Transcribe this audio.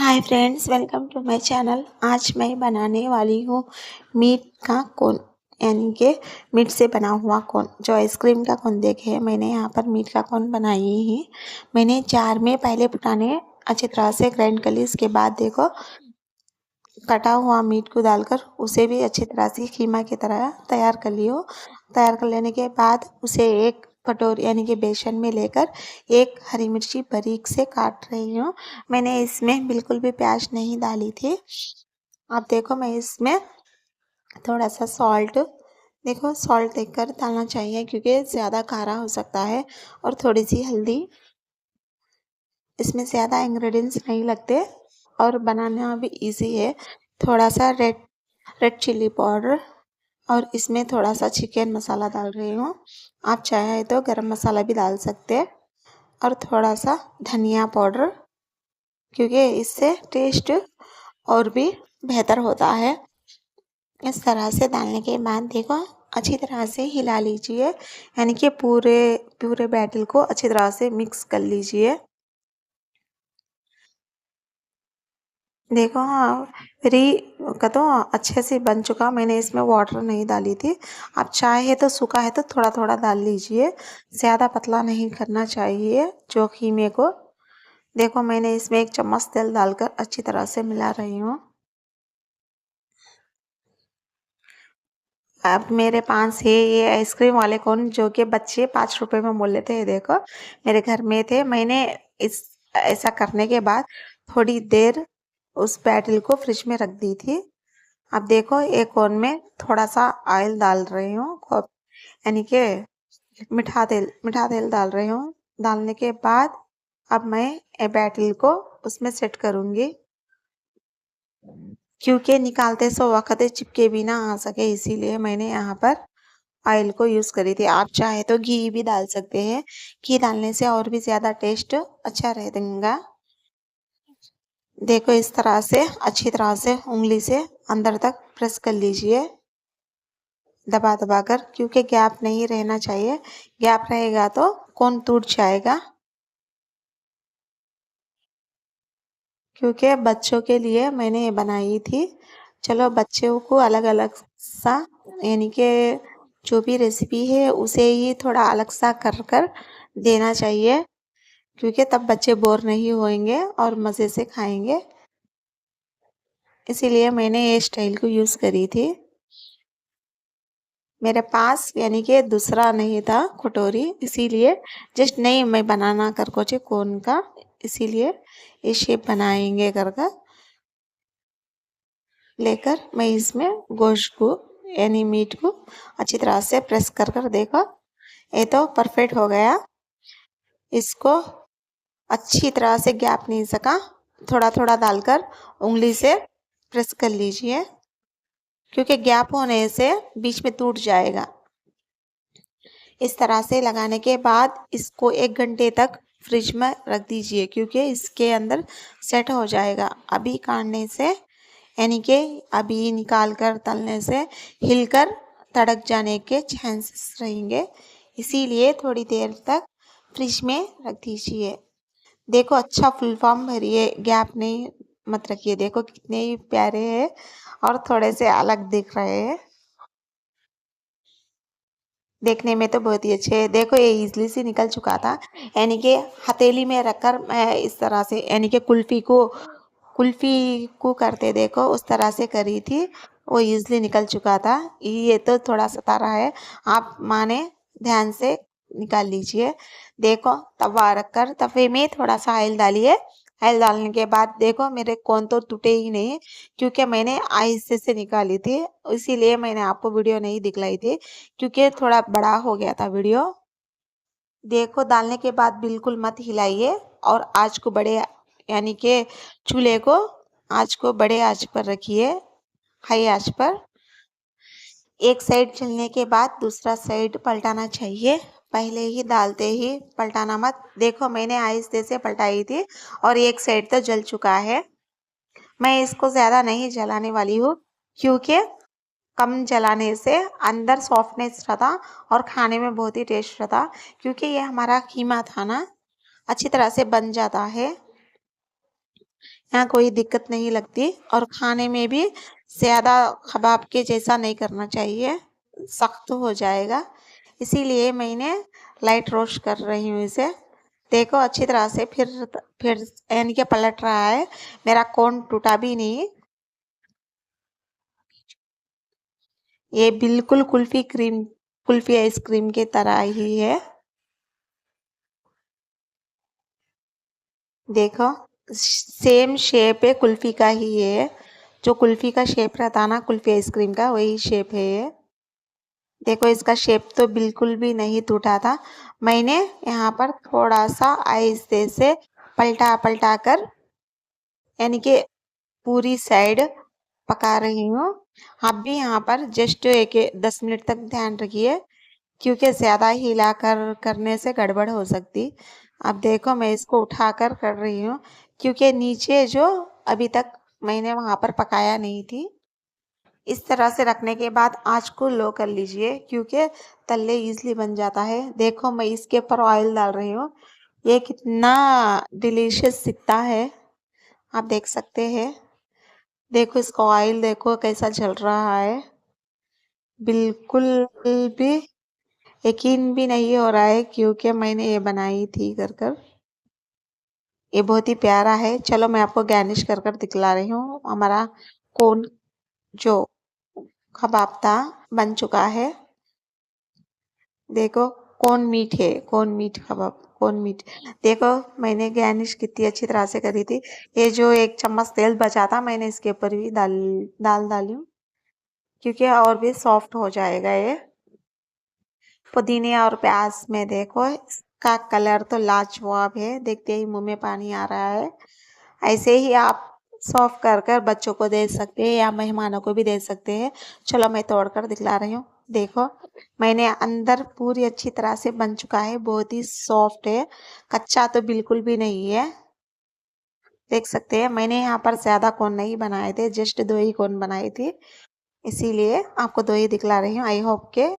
Hi friends, welcome to my channel. आज मैं बनाने वाली हूँ मीट का कोन, यानी कि मीट से बना हुआ कोन। जो आइसक्रीम का कोन देखे, मैंने यहाँ पर मीट का कोन बनाई है। मैंने जार में पहले पुराने अच्छी तरह से ग्राइंड कर ली। इसके बाद देखो, कटा हुआ मीट को डालकर उसे भी अच्छी तरह से कीमा की तरह तैयार कर लियो। तैयार कर लेने के बाद उसे एक कटोरी यानी कि बेसन में लेकर एक हरी मिर्ची बारीक से काट रही हूँ। मैंने इसमें बिल्कुल भी प्याज नहीं डाली थी। अब देखो, मैं इसमें थोड़ा सा सॉल्ट, देखो सॉल्ट देखकर डालना चाहिए क्योंकि ज़्यादा खारा हो सकता है, और थोड़ी सी हल्दी। इसमें ज़्यादा इंग्रेडिएंट्स नहीं लगते और बनाना भी इजी है। थोड़ा सा रेड रेड चिल्ली पाउडर, और इसमें थोड़ा सा चिकन मसाला डाल रही हूँ। आप चाहे तो गरम मसाला भी डाल सकते हैं, और थोड़ा सा धनिया पाउडर, क्योंकि इससे टेस्ट और भी बेहतर होता है। इस तरह से डालने के बाद देखो, अच्छी तरह से हिला लीजिए, यानी कि पूरे पूरे बैटर को अच्छी तरह से मिक्स कर लीजिए। देखो, हाँ, मेरी का तो अच्छे से बन चुका। मैंने इसमें वाटर नहीं डाली थी। आप चाहे तो सूखा है तो थोड़ा थोड़ा डाल लीजिए, ज़्यादा पतला नहीं करना चाहिए जो कीमे को। देखो, मैंने इसमें एक चम्मच तेल डालकर अच्छी तरह से मिला रही हूँ। अब मेरे पास है ये आइसक्रीम वाले कोन, जो कि बच्चे 5 रुपए में बोल लेते हैं। देखो, मेरे घर में थे। मैंने इस ऐसा करने के बाद थोड़ी देर उस बैटल को फ्रिज में रख दी थी। अब देखो, एक कोन में थोड़ा सा ऑयल डाल रही हूँ, यानी कि मीठा तेल डाल रही हूँ। डालने के बाद अब मैं बैटल को उसमें सेट करूँगी, क्योंकि निकालते सो वक्त चिपके भी ना आ सके, इसीलिए मैंने यहाँ पर ऑयल को यूज़ करी थी। आप चाहे तो घी भी डाल सकते हैं। घी डालने से और भी ज़्यादा टेस्ट अच्छा रहेगा। देखो, इस तरह से अच्छी तरह से उंगली से अंदर तक प्रेस कर लीजिए, दबा दबा कर, क्योंकि गैप नहीं रहना चाहिए। गैप रहेगा तो कोन टूट जाएगा। क्योंकि बच्चों के लिए मैंने ये बनाई थी। चलो, बच्चों को अलग अलग सा, यानी कि जो भी रेसिपी है उसे ही थोड़ा अलग सा कर कर देना चाहिए, क्योंकि तब बच्चे बोर नहीं होंगे और मज़े से खाएंगे। इसीलिए मैंने ये स्टाइल को यूज़ करी थी। मेरे पास यानी कि दूसरा नहीं था कटोरी, इसीलिए जस्ट नहीं मैं बनाना कर को कोन का, इसीलिए ये शेप बनाएंगे कर कर लेकर मैं इसमें गोश्त को यानी मीट को अच्छी तरह से प्रेस कर कर, देखो ये तो परफेक्ट हो गया। इसको अच्छी तरह से गैप नहीं सका, थोड़ा थोड़ा डालकर उंगली से प्रेस कर लीजिए, क्योंकि गैप होने से बीच में टूट जाएगा। इस तरह से लगाने के बाद इसको 1 घंटे तक फ्रिज में रख दीजिए, क्योंकि इसके अंदर सेट हो जाएगा। अभी काटने से, यानी कि अभी निकाल कर तलने से हिलकर तड़क जाने के चांसेस रहेंगे, इसीलिए थोड़ी देर तक फ्रिज में रख दीजिए। देखो, अच्छा फुल फॉर्म भरिए, गैप नहीं मत रखिए। देखो कितने ही प्यारे हैं और थोड़े से अलग दिख रहे हैं। देखने में तो बहुत ही अच्छे है। देखो, ये इजली से निकल चुका था, यानी कि हथेली में रखकर मैं इस तरह से, यानी कि कुल्फी को करते देखो उस तरह से करी थी, वो इजली निकल चुका था। ये तो थोड़ा सा तारा है, आप माने ध्यान से निकाल लीजिए। देखो, तवा रखकर तवे में थोड़ा सा ऑयल डालिए। ऑयल डालने के बाद देखो, मेरे कोन तो टूटे ही नहीं, क्योंकि मैंने आहिस्ते से निकाली थी, इसीलिए मैंने आपको वीडियो नहीं दिखलाई थी, क्योंकि थोड़ा बड़ा हो गया था वीडियो। देखो, डालने के बाद बिल्कुल मत हिलाइए, और आँच को बड़े, यानी कि चूल्हे को आँच को बड़े आँच पर रखिए, हाई आँच पर। एक साइड चलने के बाद दूसरा साइड पलटाना चाहिए, पहले ही डालते ही पलटाना मत। देखो, मैंने आहिस्ते से पलटाई थी और एक साइड तो जल चुका है। मैं इसको ज़्यादा नहीं जलाने वाली हूँ, क्योंकि कम जलाने से अंदर सॉफ्टनेस रहता और खाने में बहुत ही टेस्ट रहता, क्योंकि ये हमारा कीमा था ना, अच्छी तरह से बन जाता है। यहाँ कोई दिक्कत नहीं लगती और खाने में भी ज़्यादा कबाब के जैसा नहीं करना चाहिए, सख्त हो जाएगा। इसीलिए मैंने लाइट रोस्ट कर रही हूँ इसे। देखो अच्छी तरह से फिर यानी कि पलट रहा है, मेरा कोन टूटा भी नहीं। ये बिल्कुल कुल्फी आइसक्रीम की तरह ही है। देखो सेम शेप है कुल्फी का ही है, जो कुल्फी का शेप रहता है ना कुल्फी आइसक्रीम का, वही शेप है ये। देखो इसका शेप तो बिल्कुल भी नहीं टूटा था। मैंने यहाँ पर थोड़ा सा आहिस्ते से पलटा पलटा कर यानी कि पूरी साइड पका रही हूँ। आप भी यहाँ पर जस्ट 10 मिनट तक ध्यान रखिए, क्योंकि ज़्यादा हिलाकर करने से गड़बड़ हो सकती। अब देखो मैं इसको उठाकर कर रही हूँ, क्योंकि नीचे जो अभी तक मैंने वहाँ पर पकाया नहीं थी। इस तरह से रखने के बाद आँच को लो कर लीजिए, क्योंकि तल्ले ईज़िली बन जाता है। देखो मैं इसके ऊपर ऑयल डाल रही हूँ, ये कितना डिलीशियस दिखता है, आप देख सकते हैं। देखो इसका ऑयल देखो कैसा जल रहा है, बिल्कुल भी यकीन भी नहीं हो रहा है, क्योंकि मैंने ये बनाई थी कर कर। ये बहुत ही प्यारा है। चलो मैं आपको गार्निश कर कर दिखला रही हूँ। हमारा कोन जो कबाब था बन चुका है। देखो कोन मीट कबाब, कोन मीट। देखो मैंने गार्निश कितनी अच्छी तरह से करी थी। ये जो 1 चम्मच तेल बचा था मैंने इसके ऊपर भी दाल डाली हूँ, क्योंकि और भी सॉफ्ट हो जाएगा ये। पुदीने और प्याज में देखो इसका कलर तो लाजवाब है, देखते ही मुंह में पानी आ रहा है। ऐसे ही आप सर्व कर कर बच्चों को दे सकते हैं या मेहमानों को भी दे सकते हैं। चलो मैं तोड़ कर दिखला रही हूँ। देखो मैंने अंदर पूरी अच्छी तरह से बन चुका है, बहुत ही सॉफ्ट है, कच्चा तो बिल्कुल भी नहीं है। देख सकते हैं मैंने यहाँ पर ज़्यादा कोन नहीं बनाए थे, जस्ट 2 ही कोन बनाई थी, इसीलिए आपको 2 ही दिखला रही हूँ। आई होप के